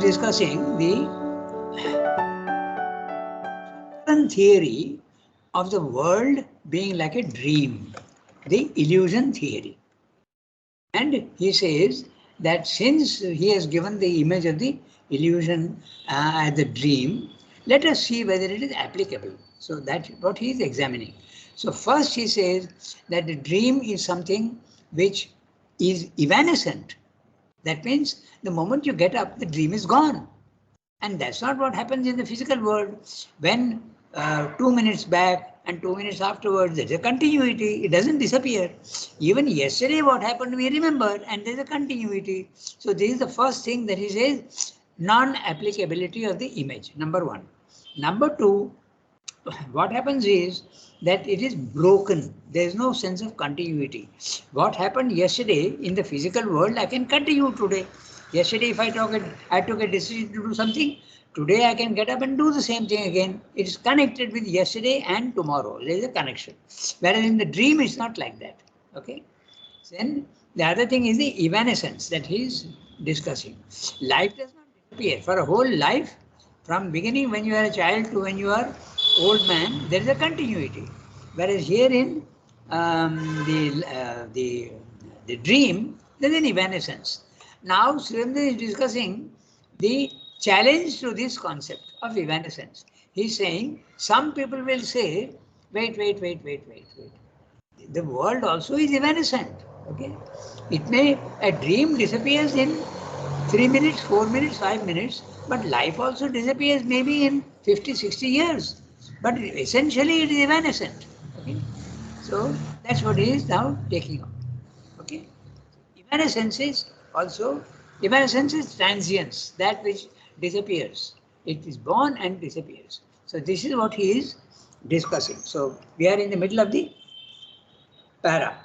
discussing the theory of the world being like a dream, the illusion theory. And he says that since he has given the image of the illusion as the dream, let us see whether it is applicable. So that's what he is examining. So first he says that the dream is something which is evanescent. That means the moment you get up, the dream is gone. And that's not what happens in the physical world. When 2 minutes back and 2 minutes afterwards, there's a continuity. It doesn't disappear. Even yesterday, what happened, we remember, and there's a continuity. So this is the first thing that he says, non-applicability of the image, number one. Number two, what happens is that it is broken. There is no sense of continuity. What happened yesterday in the physical world, I can continue today. Yesterday, if I took a decision to do something, today I can get up and do the same thing again. It is connected with yesterday and tomorrow. There is a connection. Whereas in the dream, it's not like that. Okay. Then the other thing is the evanescence that he is discussing. Life does not disappear. For a whole life, from beginning when you are a child to when you are old man, there is a continuity. Whereas here in the dream, there is an evanescence. Now Surendra is discussing the challenge to this concept of evanescence. He's saying some people will say, wait. The world also is evanescent. Okay, a dream disappears in 3 minutes, 4 minutes, 5 minutes, but life also disappears maybe in 50, 60 years. But essentially it is evanescent. Okay, so that's what he is now taking on. Okay, evanescence is transience, that which disappears. It is born and disappears. So this is what he is discussing. So we are in the middle of the para.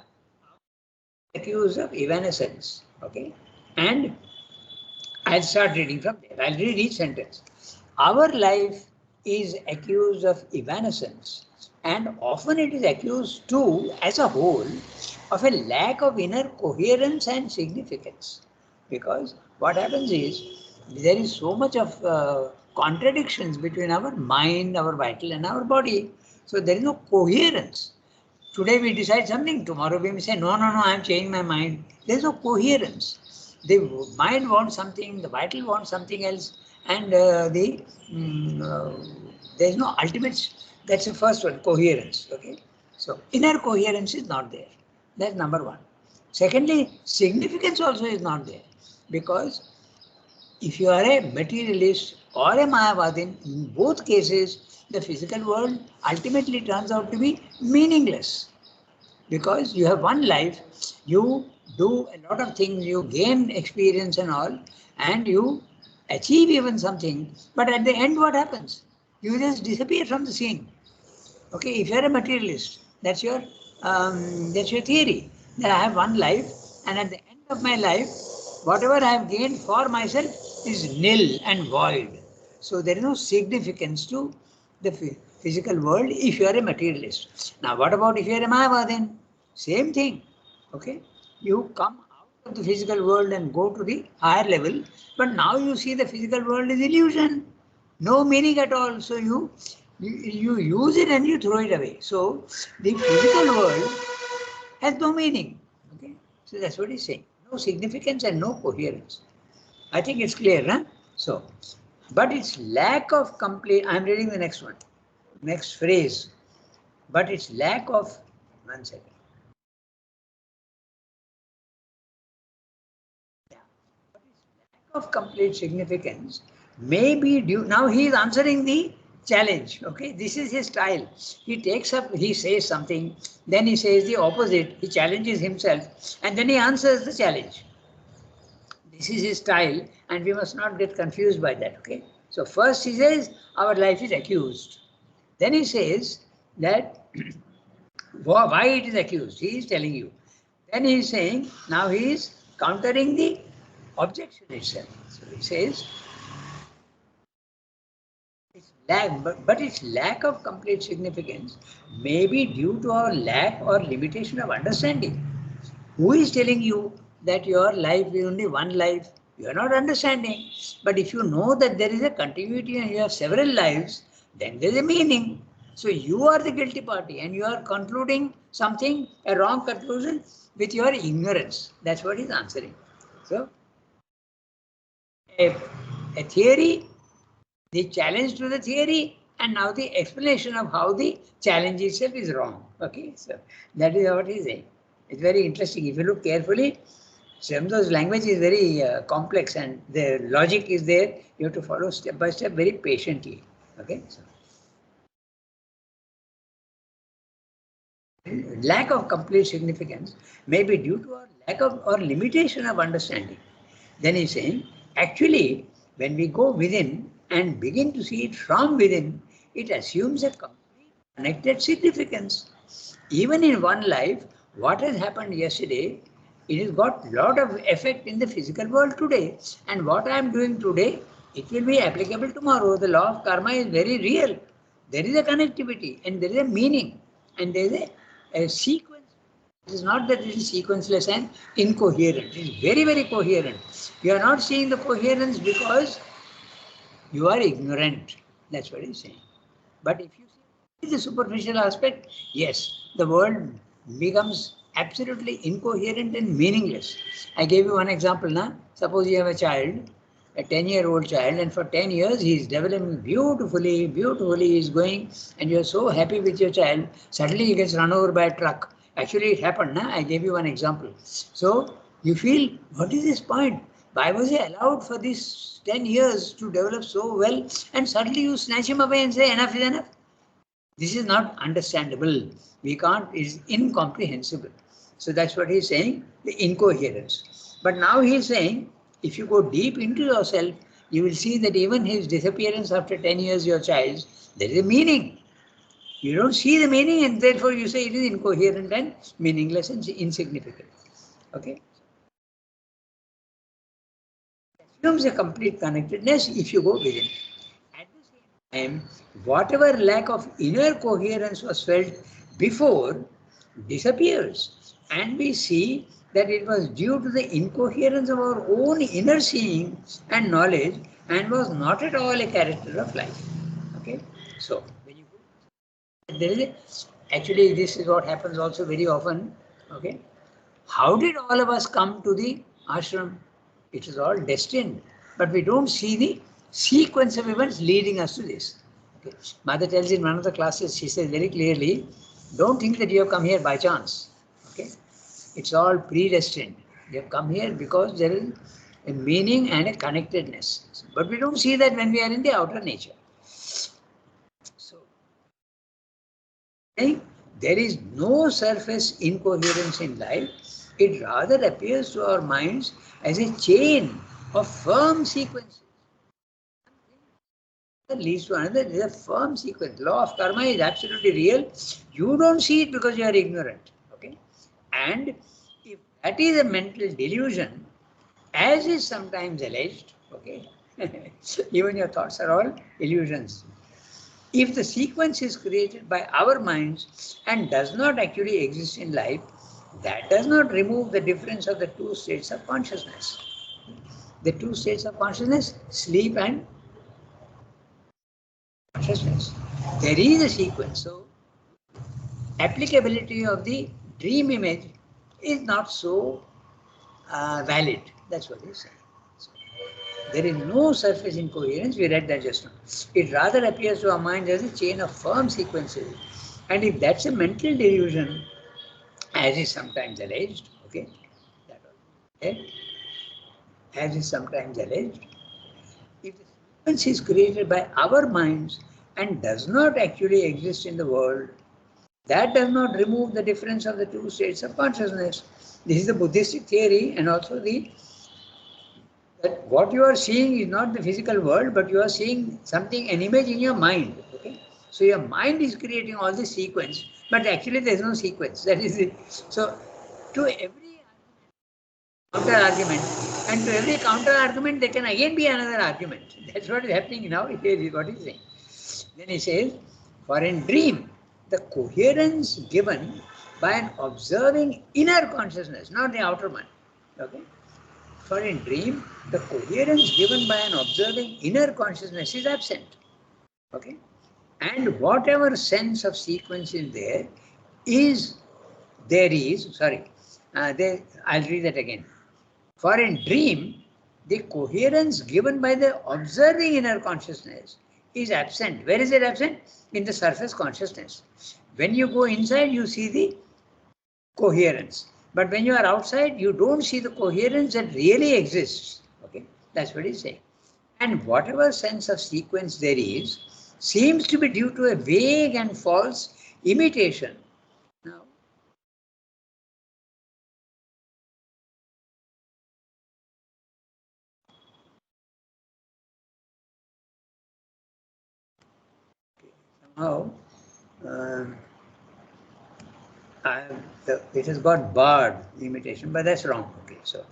Accused of evanescence. Okay, and I'll start reading from there. I'll read each sentence. Our life is accused of evanescence, and often it is accused too, as a whole, of a lack of inner coherence and significance. Because what happens is, there is so much of contradictions between our mind, our vital, and our body. So there is no coherence. Today we decide something, tomorrow we may say, no, I am changing my mind. There is no coherence. The mind wants something, the vital wants something else, and there is no ultimate. That's the first one, coherence. Okay, so inner coherence is not there. That's number one. Secondly, significance also is not there, because if you are a materialist or a Mayavadin, in both cases, the physical world ultimately turns out to be meaningless. Because you have one life, you do a lot of things, you gain experience and all, and you achieve even something, but at the end what happens? You just disappear from the scene. Okay, if you are a materialist, that's your theory, that I have one life, and at the end of my life, whatever I have gained for myself is nil and void. So there is no significance to the physical world if you are a materialist. Now what about if you are a Mayavadin? Same thing. Okay, you come out of the physical world and go to the higher level, but now you see the physical world is illusion, no meaning at all. So you use it and you throw it away. So the physical world has no meaning. Okay, so that's what he's saying. No significance and no coherence. I think it's clear, huh? So, but its lack of complete. I'm reading the next one, next phrase. But its lack of, one second. But its lack of complete significance may be due. Now he is answering the challenge. Okay, this is his style. He takes up, he says something, then he says the opposite, he challenges himself, and then he answers the challenge. This is his style, and we must not get confused by that. Okay, so first he says our life is accused, then he says that why it is accused, he is telling you, then he is saying, now he is countering the objection itself. So he says but its lack of complete significance may be due to our lack or limitation of understanding. Who is telling you that your life is only one life? You are not understanding. But if you know that there is a continuity and you have several lives, then there is a meaning. So you are the guilty party and you are concluding something, a wrong conclusion with your ignorance. That's what he's answering. So a theory, the challenge to the theory, and now the explanation of how the challenge itself is wrong. Okay, so that is what he's saying. It's very interesting. If you look carefully, Srimato's language is very complex and the logic is there. You have to follow step by step very patiently. Okay. So, lack of complete significance may be due to our lack of or limitation of understanding. Then he's saying, actually, when we go within and begin to see it from within, it assumes a complete connected significance. Even in one life, what has happened yesterday, it has got a lot of effect in the physical world today. And what I am doing today, it will be applicable tomorrow. The law of karma is very real. There is a connectivity and there is a meaning and there is a sequence. It is not that it is sequenceless and incoherent. It is very, very coherent. You are not seeing the coherence because you are ignorant. That's what he's saying. But if you see the superficial aspect, yes, the world becomes absolutely incoherent and meaningless. I gave you one example now. Suppose you have a child, a 10-year-old child, and for 10 years he is developing beautifully, he is going, and you are so happy with your child, suddenly he gets run over by a truck. Actually, it happened, na? I gave you one example. So you feel, what is this point? Why was he allowed for these 10 years to develop so well, and suddenly you snatch him away and say, enough is enough? This is not understandable. We can't, it's incomprehensible. So that's what he's saying, the incoherence. But now he's saying, if you go deep into yourself, you will see that even his disappearance after 10 years, your child's, there is a meaning. You don't see the meaning and therefore you say it is incoherent and meaningless and insignificant. Okay? It assumes a complete connectedness if you go within. At the same time, whatever lack of inner coherence was felt before disappears, and we see that it was due to the incoherence of our own inner seeing and knowledge and was not at all a character of life. Okay? So, when you go, there is actually this is what happens also very often. Okay? How did all of us come to the ashram? It is all destined, but we don't see the sequence of events leading us to this. Okay. Mother tells in one of the classes, she says very clearly, don't think that you have come here by chance. Okay, it's all predestined. You have come here because there is a meaning and a connectedness. But we don't see that when we are in the outer nature. So, there is no surface incoherence in life. It rather appears to our minds as a chain of firm sequences. That leads to another. It is a firm sequence. Law of karma is absolutely real. You don't see it because you are ignorant. Okay? And if that is a mental delusion, as is sometimes alleged, okay, even your thoughts are all illusions. If the sequence is created by our minds and does not actually exist in life, that does not remove the difference of the two states of consciousness. The two states of consciousness, sleep and consciousness. There is a sequence. So, applicability of the dream image is not so valid. That's what he's saying. So, there is no surface incoherence. We read that just now. It rather appears to our mind as a chain of firm sequences. And if that's a mental delusion, as is sometimes alleged, okay, as is sometimes alleged, if the sequence is created by our minds and does not actually exist in the world, that does not remove the difference of the two states of consciousness. This is the Buddhistic theory, and also that what you are seeing is not the physical world, but you are seeing something, an image in your mind. Okay, so your mind is creating all this sequence, but actually there is no sequence. That is it. So, to every counter argument, and to every counter argument, there can again be another argument. That's what is happening now. Here is what he's saying. Then he says, for in dream, the coherence given by an observing inner consciousness, not the outer one. Okay? For in dream, the coherence given by an observing inner consciousness is absent. Okay? And whatever sense of sequence is there is, I'll read that again. For in dream, the coherence given by the observing inner consciousness is absent. Where is it absent? In the surface consciousness. When you go inside, you see the coherence. But when you are outside, you don't see the coherence that really exists. Okay, that's what he's saying. And whatever sense of sequence there is, seems to be due to a vague and false imitation. Now, somehow, it has got barred imitation, but that's wrong. Okay, so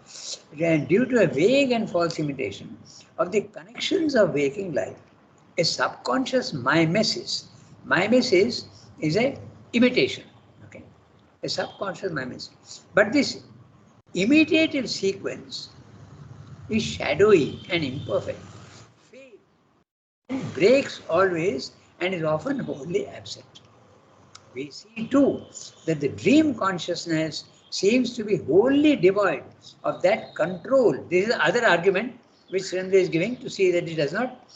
again, due to a vague and false imitation of the connections of waking life, a subconscious mimesis. Mimesis is a imitation. Okay, a subconscious mimesis. But this imitative sequence is shadowy and imperfect, fades and breaks always, and is often wholly absent. We see too that the dream consciousness seems to be wholly devoid of that control. This is the other argument which Surendra is giving to see that it does not,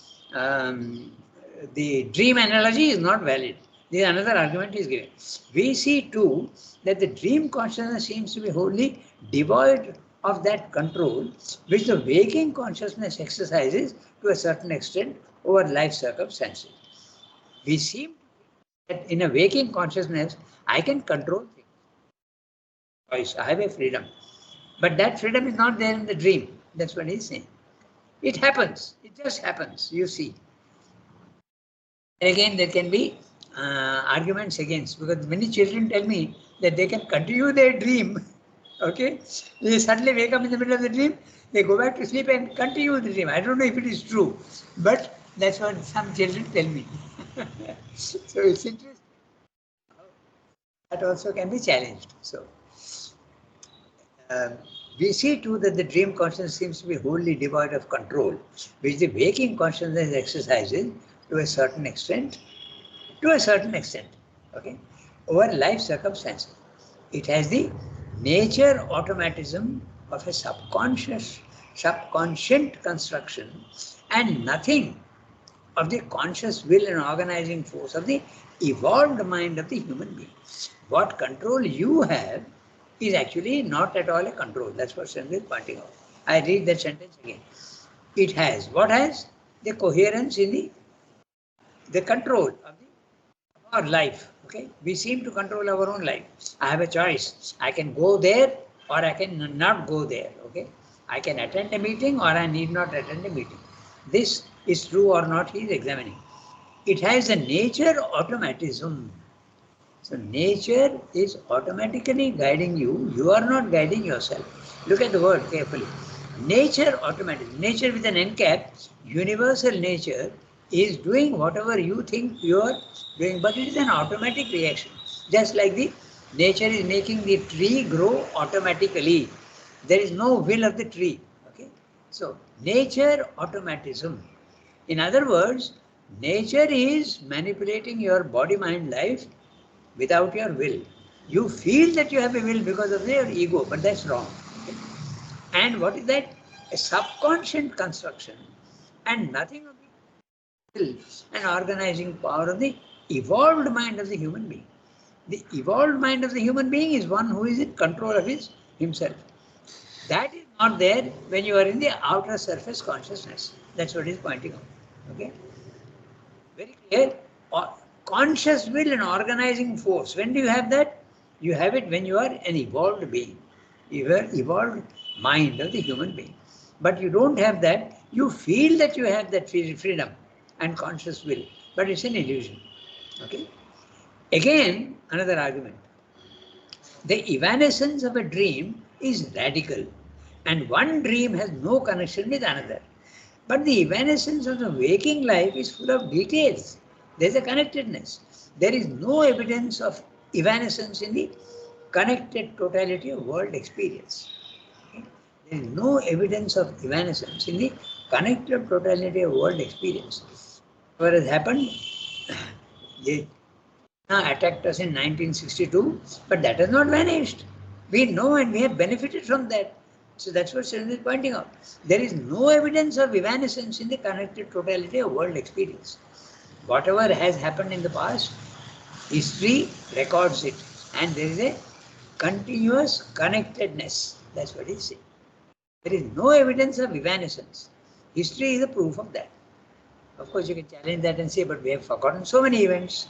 the dream analogy is not valid. This is another argument he is giving. We see too that the dream consciousness seems to be wholly devoid of that control which the waking consciousness exercises to a certain extent over life circumstances. We seem that in a waking consciousness, I can control things. I have a freedom. But that freedom is not there in the dream. That's what he's saying. It happens. It just happens, you see. And again, there can be arguments against, because many children tell me that they can continue their dream. Okay? They suddenly wake up in the middle of the dream, they go back to sleep and continue the dream. I don't know if it is true, but that's what some children tell me. So it's interesting. That also can be challenged. So we see too that the dream consciousness seems to be wholly devoid of control, which the waking consciousness exercises to a certain extent, okay, over life circumstances. It has the nature automatism of a subconscient construction, and nothing of the conscious will and organizing force of the evolved mind of the human being. What control you have is actually not at all a control. That's what Surendra is pointing out. I read that sentence again. It has. What has? The coherence in the control of our life. Okay? We seem to control our own life. I have a choice. I can go there or I can not go there. Okay? I can attend a meeting or I need not attend a meeting. This is true or not, he is examining. It has a nature automatism. So nature is automatically guiding you. You are not guiding yourself. Look at the word carefully. Nature automatism. Nature with an N cap, universal nature is doing whatever you think you are doing, but it is an automatic reaction. Just like the nature is making the tree grow automatically. There is no will of the tree. Okay. So nature automatism. In other words, nature is manipulating your body, mind, life without your will. You feel that you have a will because of your ego, but that's wrong. Okay? And what is that? A subconscious construction, and nothing of the will and organizing power of the evolved mind of the human being. The evolved mind of the human being is one who is in control of himself. That is not there when you are in the outer surface consciousness. That's what he's pointing out. Okay? Very clear. Conscious will and organizing force. When do you have that? You have it when you are an evolved being. You are evolved mind of the human being. But you don't have that. You feel that you have that freedom and conscious will. But it's an illusion. Okay? Again, another argument. The evanescence of a dream is radical, and one dream has no connection with another. But the evanescence of the waking life is full of details. There is a connectedness. There is no evidence of evanescence in the connected totality of world experience. Okay? There is no evidence of evanescence in the connected totality of world experience. What has happened? They attacked us in 1962, but that has not vanished. We know and we have benefited from that. So that's what Sridhar is pointing out. There is no evidence of evanescence in the connected totality of world experience. Whatever has happened in the past, history records it, and there is a continuous connectedness. That's what he's saying. There is no evidence of evanescence. History is a proof of that. Of course, you can challenge that and say, but we have forgotten so many events.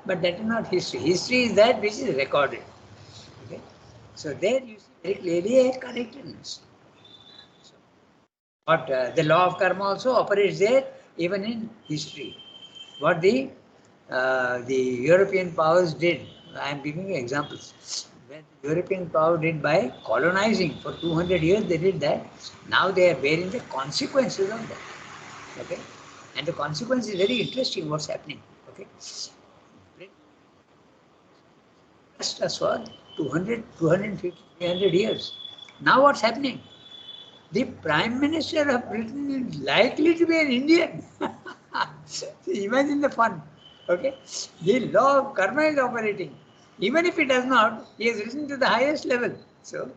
But that is not history. History is that which is recorded. Okay? So there you see very clearly a connectedness. So, but the law of karma also operates there even in history. What the European powers did, I am giving you examples. When the European power did by colonizing for 200 years, they did that. Now they are bearing the consequences of that. Okay, and the consequence is very interesting. What's happening? Okay, just us for 200, 250, 300 years. Now what's happening? The Prime Minister of Britain is likely to be an Indian. Imagine the fun. Okay, the law of karma is operating. Even if he does not, he has risen to the highest level. So,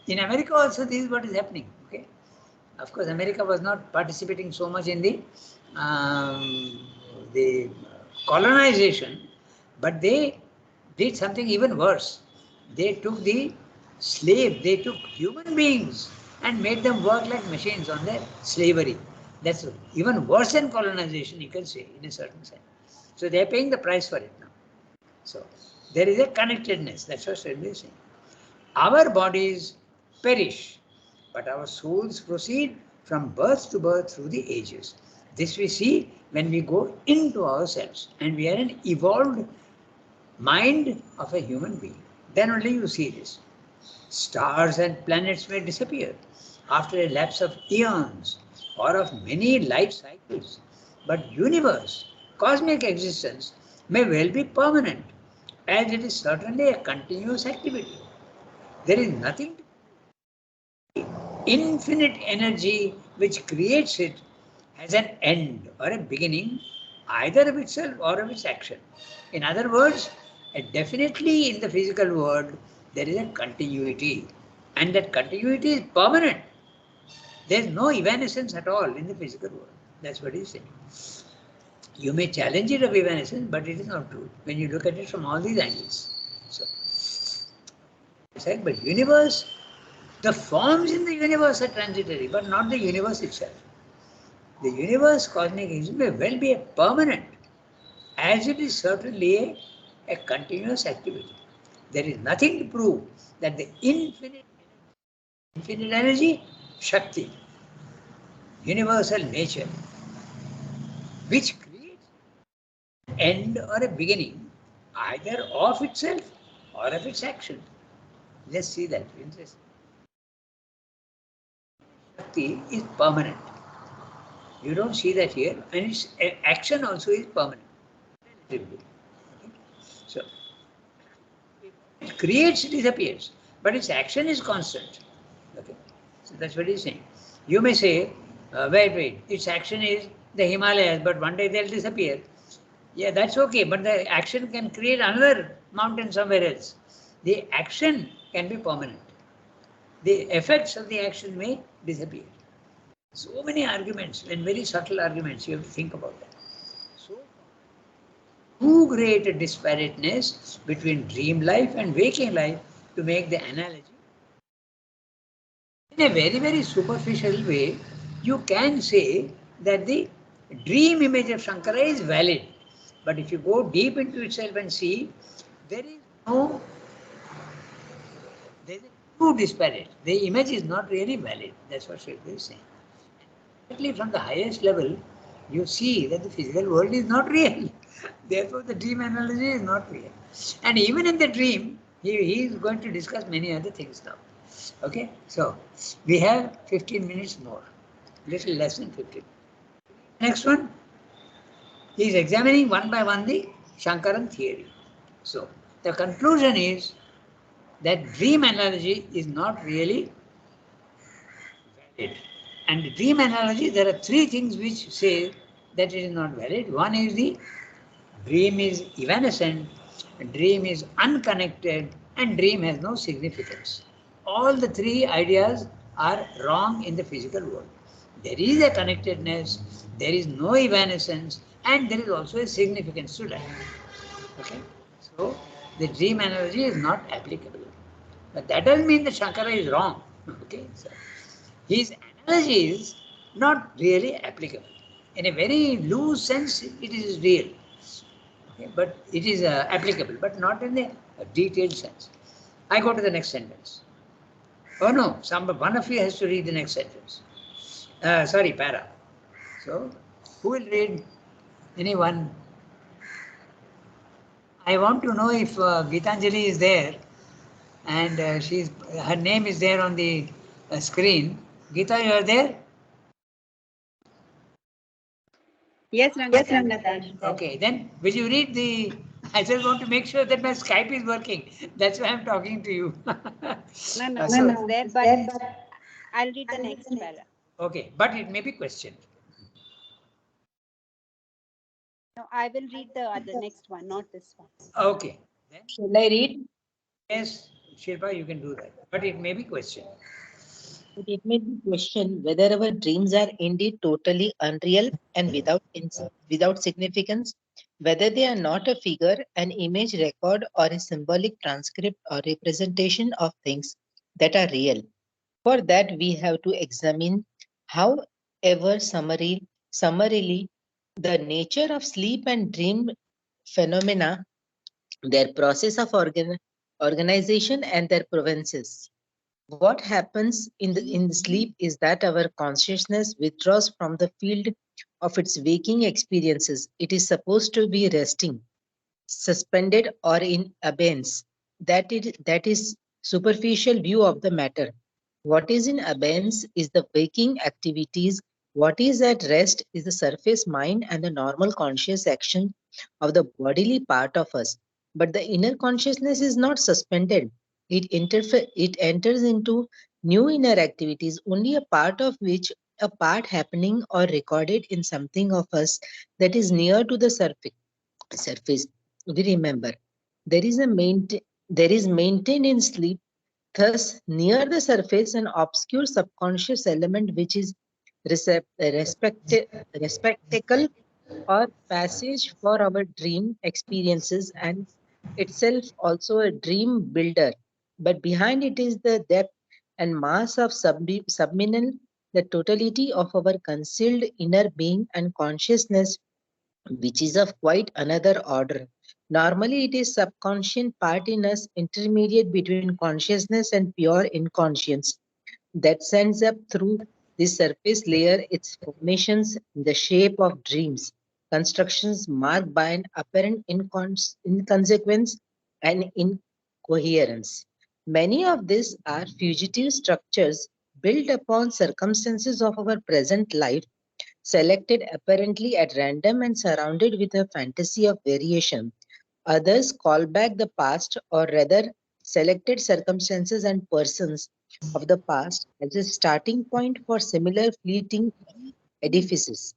in America also, this is what is happening. Okay, of course, America was not participating so much in the colonization, but they did something even worse. They took the slave, they took human beings and made them work like machines on their slavery. That's even worse than colonization, you can say, in a certain sense. So they are paying the price for it now. So there is a connectedness. That's what Sridhar is saying. Our bodies perish, but our souls proceed from birth to birth through the ages. This we see when we go into ourselves and we are an evolved mind of a human being. Then only you see this. Stars and planets may disappear after a lapse of eons or of many life cycles, but universe, cosmic existence may well be permanent, as it is certainly a continuous activity. There is nothing to infinite energy which creates it has an end or a beginning, either of itself or of its action. In other words, definitely in the physical world, there is a continuity, and that continuity is permanent. There is no evanescence at all in the physical world. That's what he's saying. You may challenge it of evanescence, but it is not true when you look at it from all these angles. So, but universe, the forms in the universe are transitory, but not the universe itself. The universe, cosmic existence, may well be a permanent, as it is certainly a continuous activity. There is nothing to prove that the infinite energy, Shakti, universal nature, which creates an end or a beginning, either of itself or of its action. Let's see that. Interesting. Shakti is permanent. You don't see that here, and its action also is permanent. Okay. So, it creates, disappears, but its action is constant. Okay. So that's what he's saying. You may say, wait, its action is the Himalayas, but one day they'll disappear. Yeah, that's okay, but the action can create another mountain somewhere else. The action can be permanent. The effects of the action may disappear. So many arguments and very subtle arguments, you have to think about that. So, too great a disparateness between dream life and waking life to make the analogy. In a very, very superficial way, you can say that the dream image of Shankara is valid. But if you go deep into itself and see, there is too disparate. The image is not really valid. That's what Sridhar is saying. From the highest level, you see that the physical world is not real. Therefore, the dream analogy is not real. And even in the dream, he is going to discuss many other things now. Okay, so we have 15 minutes more, little less than 15. Next one, he is examining one by one the Shankaran theory. So the conclusion is that dream analogy is not really valid. And the dream analogy, there are three things which say that it is not valid. One is the dream is evanescent, dream is unconnected, and dream has no significance. All the three ideas are wrong in the physical world. There is a connectedness, there is no evanescence, and there is also a significance to that. Okay? So the dream analogy is not applicable. But that doesn't mean that Shankara is wrong. Okay? So his analogy is not really applicable. In a very loose sense, it is real. Okay? But it is applicable, but not in a detailed sense. I go to the next sentence. Oh no, one of you has to read the next sentence. Sorry, para. So, who will read? Anyone? I want to know if Gitanjali is there, and her name is there on the screen. Geeta, you are there? Yes, Rangathan. Okay, then will you read the? I just want to make sure that my Skype is working. That's why I'm talking to you. No, it's there, but I'll read the next para. Okay, but it may be questioned. No, I will read the next one, not this one. Okay. Then, shall I read? Yes, Shilpa, you can do that, but it may be questioned. It may be questioned whether our dreams are indeed totally unreal and without significance, whether they are not a figure, an image record, or a symbolic transcript or representation of things that are real. For that, we have to examine, however summarily, the nature of sleep and dream phenomena, their process of organization, and their provinces. What happens in the sleep is that our consciousness withdraws from the field of its waking experiences. It is supposed to be resting, suspended, or in abeyance. That is superficial view of the matter. What is in abeyance is the waking activities. What is at rest is the surface mind and the normal conscious action of the bodily part of us. But the inner consciousness is not suspended. It enters into new inner activities, only a part happening or recorded in something of us that is near to the surface. We remember there is maintained in sleep, thus near the surface, an obscure subconscious element which is respectacle or passage for our dream experiences, and itself also a dream builder. But behind it is the depth and mass of subminal, the totality of our concealed inner being and consciousness, which is of quite another order. Normally, it is subconscious part in us, intermediate between consciousness and pure inconscience, that sends up through the surface layer its formations in the shape of dreams, constructions marked by an apparent inconsequence and incoherence. Many of these are fugitive structures built upon circumstances of our present life, selected apparently at random and surrounded with a fantasy of variation. Others call back the past, or rather, selected circumstances and persons of the past as a starting point for similar fleeting edifices.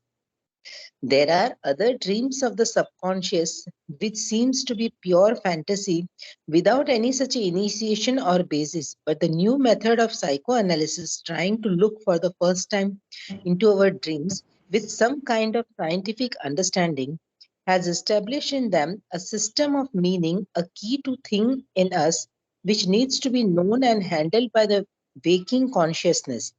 There are other dreams of the subconscious which seems to be pure fantasy without any such initiation or basis. But the new method of psychoanalysis, trying to look for the first time into our dreams with some kind of scientific understanding, has established in them a system of meaning, a key to thing in us which needs to be known and handled by the waking consciousness.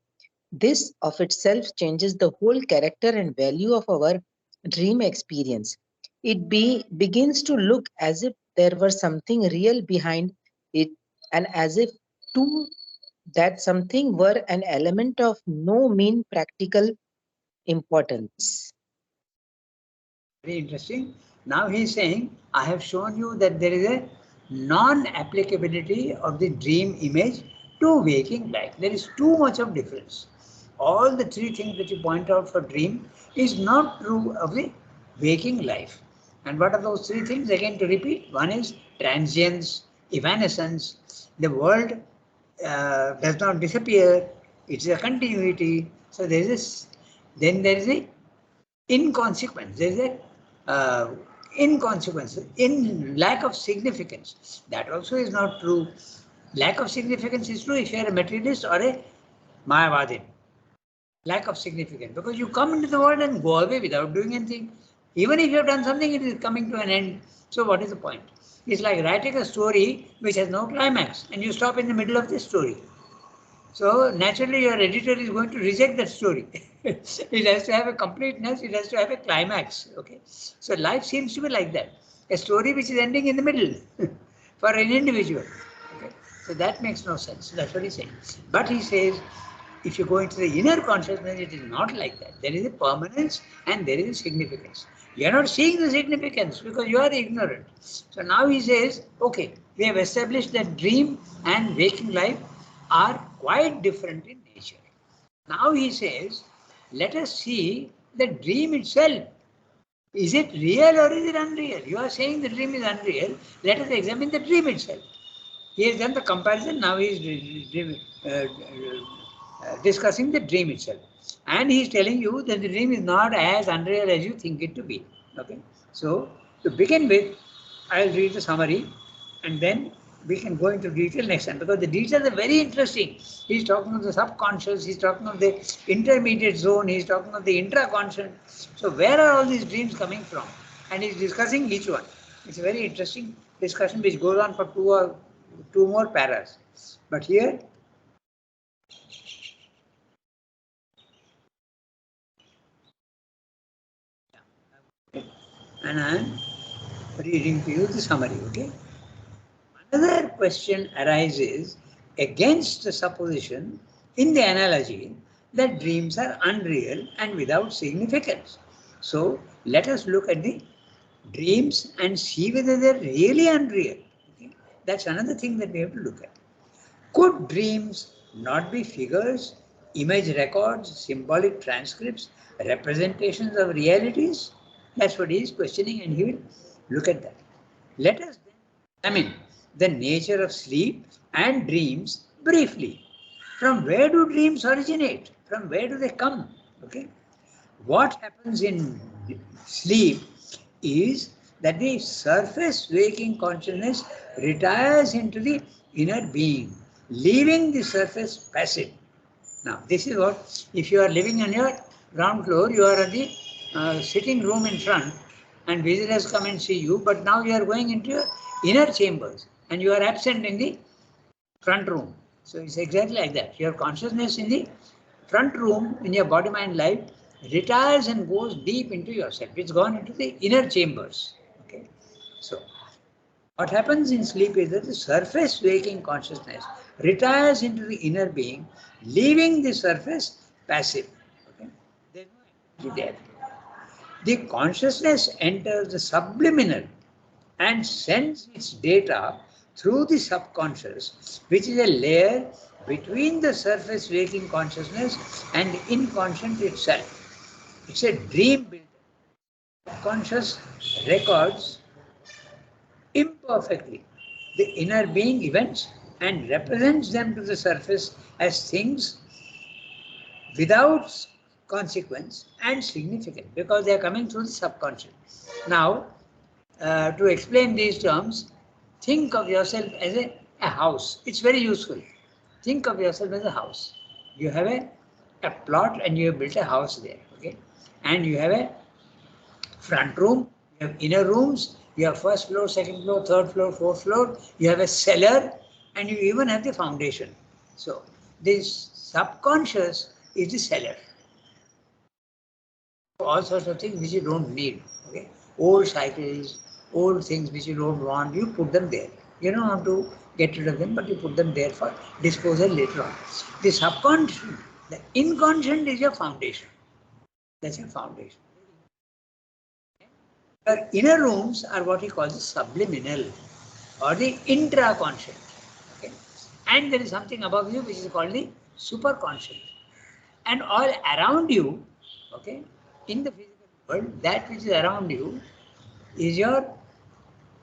This of itself changes the whole character and value of our dream experience. Begins to look as if there were something real behind it, and as if to that something were an element of no mean practical importance. Very interesting. Now he is saying, I have shown you that there is a non-applicability of the dream image to waking life. There is too much of difference. All the three things that you point out for dream is not true of the waking life. And what are those three things? Again, to repeat, one is transience, evanescence. The world does not disappear. It's a continuity. So there is this, then there is a inconsequence. There is a inconsequence, in lack of significance. That also is not true. Lack of significance is true if you are a materialist or a Mayavadin. Lack of significance, because you come into the world and go away without doing anything. Even if you have done something, it is coming to an end. So what is the point? It's like writing a story which has no climax and you stop in the middle of the story. So naturally your editor is going to reject that story. It has to have a completeness, it has to have a climax. Okay. So life seems to be like that. A story which is ending in the middle for an individual. Okay. So that makes no sense. That's what he's saying. But he says, if you go into the inner consciousness, it is not like that. There is a permanence and there is a significance. You are not seeing the significance because you are ignorant. So now he says, okay, we have established that dream and waking life are quite different in nature. Now he says, let us see the dream itself. Is it real or is it unreal? You are saying the dream is unreal. Let us examine the dream itself. He has done the comparison. Now he is discussing the dream itself. And he is telling you that the dream is not as unreal as you think it to be. Okay. So to begin with, I will read the summary and then we can go into detail next time, because the details are very interesting. He's talking of the subconscious, he's talking of the intermediate zone, he's talking of the intraconscious. So where are all these dreams coming from? And he's discussing each one. It's a very interesting discussion which goes on for two more paras. But here, and I am reading to you the summary, okay? Another question arises against the supposition in the analogy that dreams are unreal and without significance. So let us look at the dreams and see whether they're really unreal. Okay? That's another thing that we have to look at. Could dreams not be figures, image records, symbolic transcripts, representations of realities? That's what he is questioning, and he will look at that. Let us then examine the nature of sleep and dreams briefly. From where do dreams originate? From where do they come? Okay. What happens in sleep is that the surface waking consciousness retires into the inner being, leaving the surface passive. Now, this is what, if you are living on your ground floor, you are at the sitting room in front, and visitors come and see you, but now you are going into your inner chambers and you are absent in the front room. So it's exactly like that. Your consciousness in the front room, in your body, mind, life, retires and goes deep into yourself. It's gone into the inner chambers. Okay. So what happens in sleep is that the surface waking consciousness retires into the inner being, leaving the surface passive. Okay. There's no energy there. The consciousness enters the subliminal and sends its data through the subconscious, which is a layer between the surface waking consciousness and the inconscient itself. It's a dream builder. Subconscious records imperfectly the inner being events and represents them to the surface as things without consequence and significance, because they are coming through the subconscious. Now, to explain these terms, think of yourself as a house. It's very useful. Think of yourself as a house. You have a plot and you have built a house there. Okay, and you have a front room, you have inner rooms, you have first floor, second floor, third floor, fourth floor, you have a cellar, and you even have the foundation. So this subconscious is the cellar. All sorts of things which you don't need. Okay, old cycles, old things which you don't want, you put them there. You don't want to get rid of them, but you put them there for disposal later on. The subconscious, the inconscient is your foundation. That's your foundation. Your inner rooms are what he calls the subliminal or the intraconscious. Okay? And there is something above you which is called the superconscious. And all around you, okay, in the physical world, that which is around you is your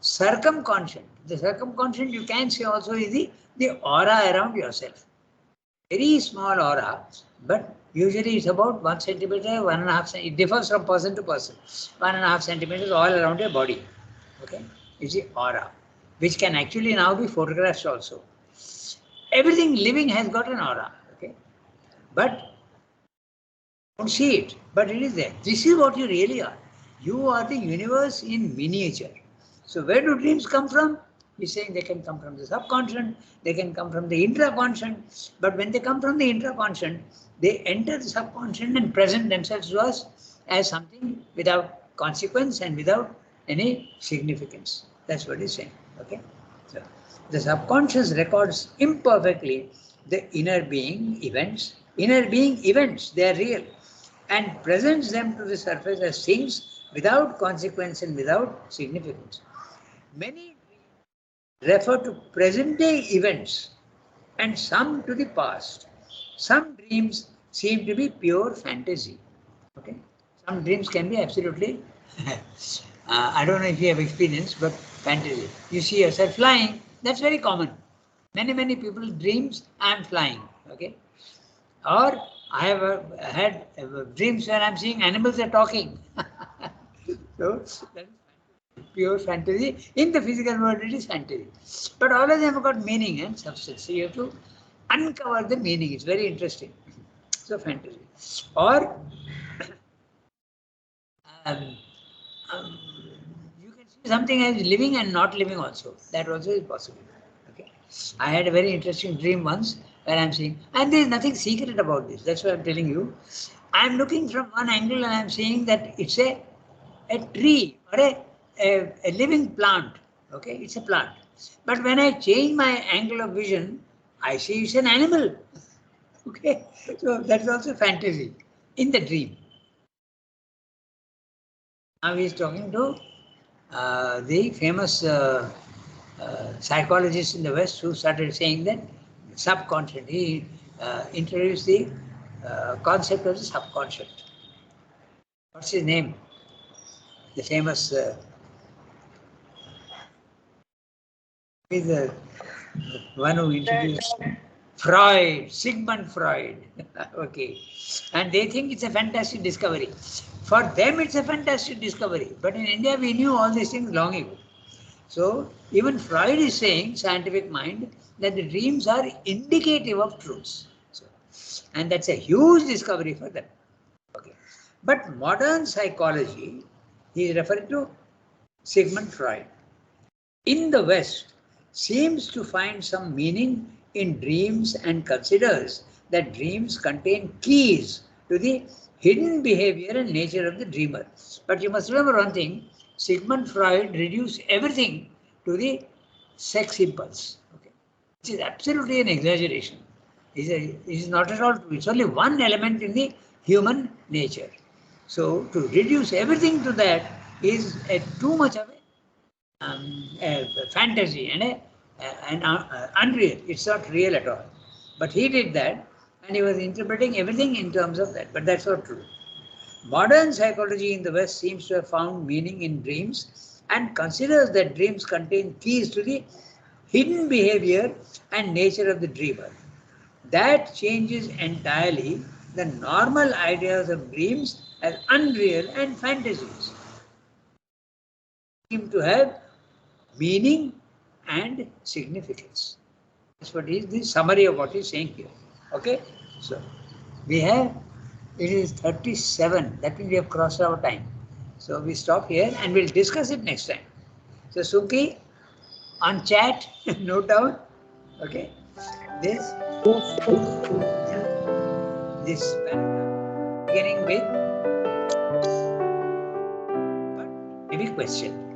circumconscious. The circumconscious, you can say also, is the aura around yourself. very small aura, but usually it's about 1 centimeter, 1.5 centimeter. It differs from person to person. 1.5 centimeters all around your body. Okay, it's the aura, which can actually now be photographed also. Everything living has got an aura. Okay, but don't see it, but it is there. This is what you really are. You are the universe in miniature. So where do dreams come from? He's saying they can come from the subconscious, they can come from the intraconscious, but when they come from the intraconscious, they enter the subconscious and present themselves to us as something without consequence and without any significance. That's what he's saying. Okay? So the subconscious records imperfectly the inner being events. Inner being events, they are real, and presents them to the surface as things without consequence and without significance. Many refer to present day events and some to the past. Some dreams seem to be pure fantasy. Okay? Some dreams can be absolutely, I don't know if you have experience, but fantasy. You see yourself flying, that's very common. Many people dreams, I am flying. Okay? Or I have had dreams where I'm seeing animals are talking. So that is pure fantasy. In the physical world, it is fantasy. But all of them have got meaning and substance. So you have to uncover the meaning. It's very interesting. So fantasy. Or um, um, you can see something as living and not living also. That also is possible. Okay. I had a very interesting dream once where I'm seeing, and there is nothing secret about this. That's what I'm telling you. I'm looking from one angle and I'm seeing that it's a tree or a living plant. Okay, it's a plant. But when I change my angle of vision, I see it's an animal. Okay, so that's also fantasy in the dream. Now he is talking to the famous psychologists in the West who started saying that subconscious. He introduced the concept of the subconscious. What's his name? The famous is the one who introduced Freud, Sigmund Freud. Okay, and they think it's a fantastic discovery. For them, it's a fantastic discovery. But in India, we knew all these things long ago. So even Freud is saying, scientific mind, that the dreams are indicative of truths. So, and that's a huge discovery for them. Okay. But modern psychology, he is referring to Sigmund Freud, in the West, seems to find some meaning in dreams and considers that dreams contain keys to the hidden behavior and nature of the dreamer. But you must remember one thing, Sigmund Freud reduced everything to the sex impulse, okay, which is absolutely an exaggeration. It is not at all true. It's only one element in the human nature. So to reduce everything to that is too much of a fantasy and an unreal. It's not real at all. But he did that, and he was interpreting everything in terms of that. But that's not true. Modern psychology in the West seems to have found meaning in dreams and considers that dreams contain keys to the hidden behavior and nature of the dreamer. That changes entirely the normal ideas of dreams as unreal and fantasies. Seem to have meaning and significance. That's what is the summary of what he's saying here. Okay, so we have, it is 37, that means we have crossed our time. So we stop here and we'll discuss it next time. So Suki, on chat, note down, okay, this paragraph beginning with maybe question.